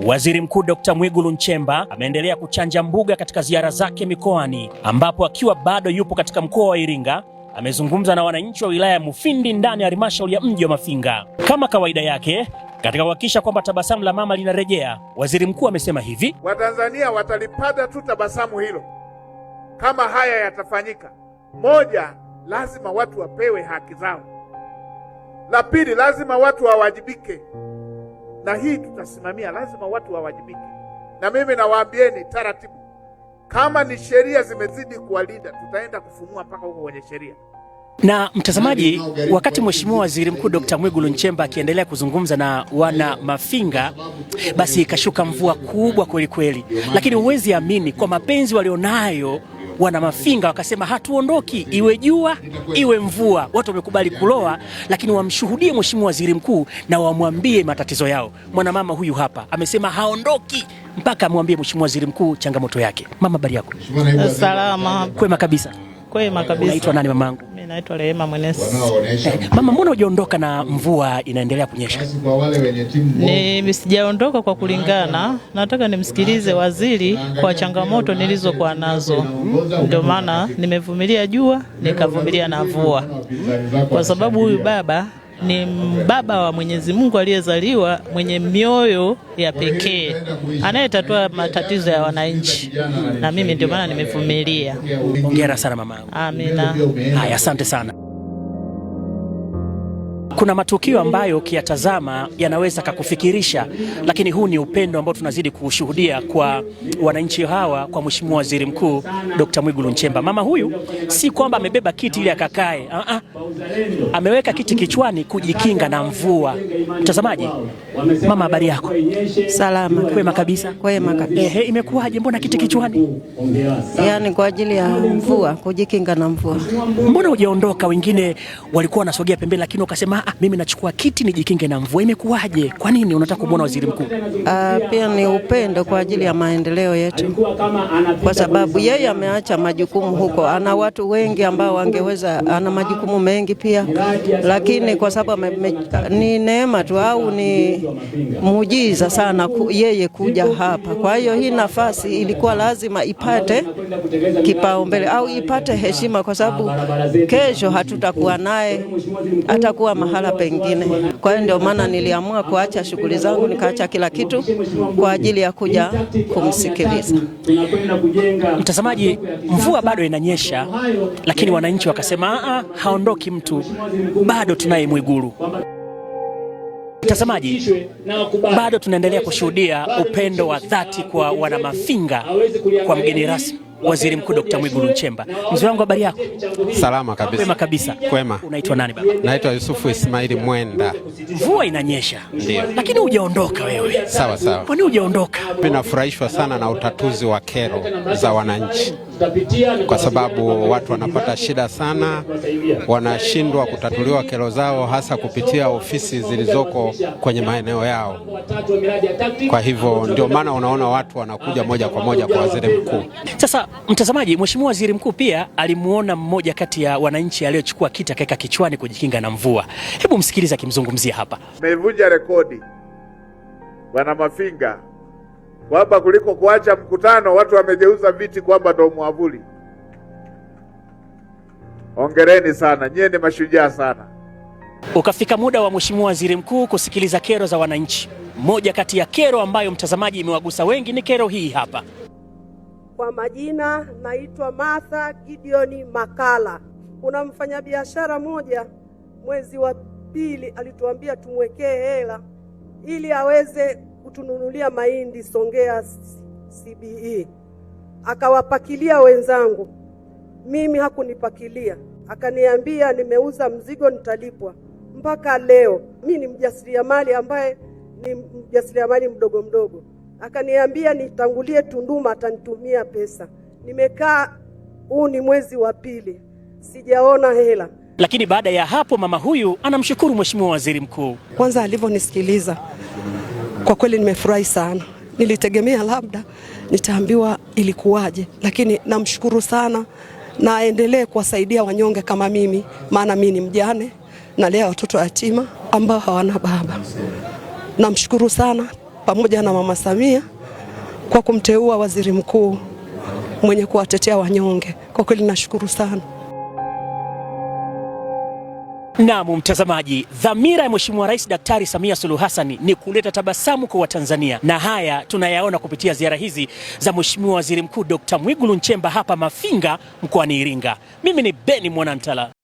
Waziri Mkuu Dr. Mwigulu Nchemba ameendelea kuchanja mbuga katika ziara zake mikoani, ambapo akiwa bado yupo katika mkoa wa Iringa amezungumza na wananchi wa wilaya ya Mufindi ndani ya halmashauri ya mji wa Mafinga. Kama kawaida yake, katika kuhakikisha kwamba tabasamu la mama linarejea, waziri mkuu amesema hivi: Watanzania watalipata tu tabasamu hilo kama haya yatafanyika. Moja, lazima watu wapewe haki zao. La pili, lazima watu wawajibike, na hii tutasimamia, lazima watu wawajibike. Na mimi nawaambieni taratibu, kama ni sheria zimezidi kuwalinda, tutaenda kufumua mpaka huko kwenye sheria. Na mtazamaji, wakati Mheshimiwa Waziri Mkuu Dr. Mwigulu Nchemba akiendelea kuzungumza na wana Mafinga, basi ikashuka mvua kubwa kweli kweli, lakini huwezi amini kwa mapenzi walionayo wana Mafinga wakasema hatuondoki, iwe jua iwe mvua. Watu wamekubali kuloa, lakini wamshuhudie Mheshimiwa Waziri Mkuu na wamwambie matatizo yao. Mwanamama huyu hapa amesema haondoki mpaka amwambie Mheshimiwa Waziri Mkuu changamoto yake. Mama, habari yako? Salama. Kwema kabisa. Kwema kabisa. Unaitwa nani mamangu? Mimi naitwa Rehema Mwenesi. Mama, mbona hujaondoka na mvua inaendelea kunyesha? Ni sijaondoka kwa kulingana, nataka nimsikilize waziri kwa changamoto nilizokuwa nazo. Ndio maana nimevumilia jua, nikavumilia na mvua. Kwa sababu huyu baba ni baba wa Mwenyezi Mungu aliyezaliwa, mwenye mioyo ya pekee, anayetatua matatizo ya wananchi, na mimi ndio maana nimevumilia. Hongera sana mamangu. Amina. Haya, asante sana. Kuna matukio ambayo ukiyatazama yanaweza kukufikirisha, lakini huu ni upendo ambao tunazidi kushuhudia kwa wananchi hawa kwa Mheshimiwa Waziri Mkuu Dr. Mwigulu Nchemba. Mama huyu si kwamba amebeba kiti ili akakae, ameweka kiti kichwani kujikinga na mvua. Mtazamaji, mama, habari yako? Salama. Kwema kabisa. Kwema kabisa. Imekuwaje, mbona kiti kichwani? Yaani kwa ajili ya mvua, kujikinga na mvua. Mbona hujaondoka? Wengine walikuwa wanasogea pembeni, lakini ukasema mimi nachukua kiti nijikinge na mvua. Imekuwaje? Kwa nini unataka kumwona waziri mkuu? Pia ni upendo kwa ajili ya maendeleo yetu, kwa sababu yeye ameacha majukumu huko. Ana watu wengi ambao wangeweza, ana majukumu mengi pia, lakini kwa sababu ni neema tu au ni muujiza sana yeye kuja hapa. Kwa hiyo hii nafasi ilikuwa lazima ipate kipaumbele au ipate heshima, kwa sababu kesho hatutakuwa naye, atakuwa mahala pengine. Kwa hiyo ndio maana niliamua kuacha shughuli zangu, nikaacha kila kitu kwa ajili ya kuja kumsikiliza. Mtazamaji, mvua bado inanyesha, lakini wananchi wakasema haondoki mtu, bado tunaye Mwigulu. Mtazamaji, bado tunaendelea kushuhudia upendo wa dhati kwa wana Mafinga kwa mgeni rasmi Waziri Mkuu Dr. Mwigulu Nchemba. Mzee wangu, habari yako? Salama kabisa. Kwema kabisa. Kwema. Unaitwa nani baba? Naitwa Yusufu Ismaili Mwenda. Mvua inanyesha. Ndio. Lakini hujaondoka wewe. Sawa sawa. Kwa nini hujaondoka? Ninafurahishwa sana na utatuzi wa kero za wananchi, kwa sababu watu wanapata shida sana, wanashindwa kutatuliwa kero zao, hasa kupitia ofisi zilizoko kwenye maeneo yao. Kwa hivyo ndio maana unaona watu wanakuja moja kwa moja kwa waziri mkuu. Sasa mtazamaji, Mheshimiwa Waziri Mkuu pia alimuona mmoja kati ya wananchi aliyochukua kiti akaweka kichwani kujikinga na mvua. Hebu msikilize akimzungumzia hapa. Mevunja rekodi wana Mafinga kwamba kuliko kuacha mkutano watu wamegeuza viti kwamba ndio mwavuli. Hongereni sana, nyie ni mashujaa sana. Ukafika muda wa Mheshimiwa Waziri Mkuu kusikiliza kero za wananchi. Moja kati ya kero ambayo mtazamaji imewagusa wengi ni kero hii hapa. Kwa majina naitwa Martha Gideoni Makala. Kuna mfanyabiashara moja mwezi wa pili alituambia tumwekee hela ili aweze kutununulia mahindi Songea CBE. Akawapakilia wenzangu. Mimi hakunipakilia. Akaniambia nimeuza mzigo nitalipwa. Mpaka leo mimi ni mjasiriamali ambaye ni mjasiriamali mdogo mdogo. Akaniambia nitangulie Tunduma atanitumia pesa. Nimekaa, huu ni mwezi wa pili, sijaona hela. Lakini baada ya hapo mama huyu anamshukuru Mheshimiwa Waziri Mkuu. Kwanza alivyonisikiliza, kwa kweli nimefurahi sana. Nilitegemea labda nitaambiwa ilikuwaje, lakini namshukuru sana, na aendelee kuwasaidia wanyonge kama mimi, maana mimi ni mjane na leo watoto yatima ambao hawana baba. Namshukuru sana, pamoja na Mama Samia kwa kumteua waziri mkuu mwenye kuwatetea wanyonge. Kwa kweli nashukuru sana. Naam, mtazamaji, dhamira ya Mheshimiwa Rais Daktari Samia Suluhu Hassan ni kuleta tabasamu kwa Watanzania, na haya tunayaona kupitia ziara hizi za Mheshimiwa Waziri Mkuu Dr. Mwigulu Nchemba hapa Mafinga mkoani Iringa. Mimi ni Beni Mwanantala.